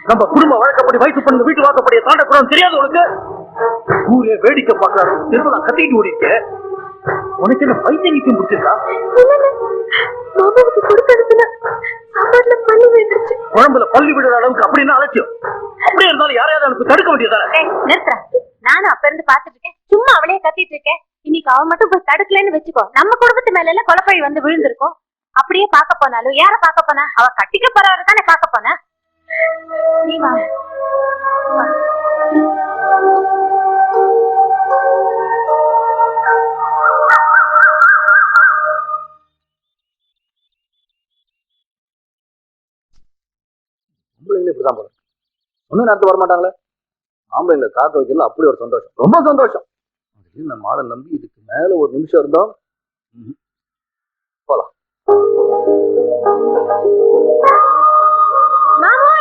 நம்ம குடும்ப வழக்கப்படி வயசு பண்ண வீட்டு வாக்கப்படிய தாண்டக்கூடாது தெரியாது உனக்கு. ஊரே வேடிக்கை பார்க்கறாரு, திருவிழா கத்திட்டு ஓடிட்டு உனக்கு என்ன பைத்தியம் பிடிச்சிருக்கா? குழம்புல பள்ளி விடுற அளவுக்கு அப்படின்னு அலட்சியம். அப்படியே இருந்தாலும் யாரையாவது எனக்கு தடுக்க வேண்டியதானே. நிறுத்துறேன். நானும் அப்ப இருந்து பாத்துட்டு இருக்கேன், சும்மா அவளையே கத்திட்டு இருக்கேன். இன்னைக்கு அவ மட்டும் போய் தடுக்கலன்னு வச்சுக்கோ, நம்ம குடும்பத்து மேல எல்லாம் கொலைப்பழி வந்து விழுந்திருக்கும். அப்படியே பார்க்க போனாலும் யார பார்க்க போனா? அவ கட்டிக்க போறவரை தானே பார்க்க போனா. நீ வா. இப்படிதான் போறேன். ஒன்னும் நேரத்து வரமாட்டாங்களே. ஆம்பளைங்களை காக்க வைக்கல அப்படி ஒரு சந்தோஷம், ரொம்ப சந்தோஷம். நம்ம ஆளை நம்பி இதுக்கு மேல ஒரு நிமிஷம் இருந்தோம். போலாம். மாமா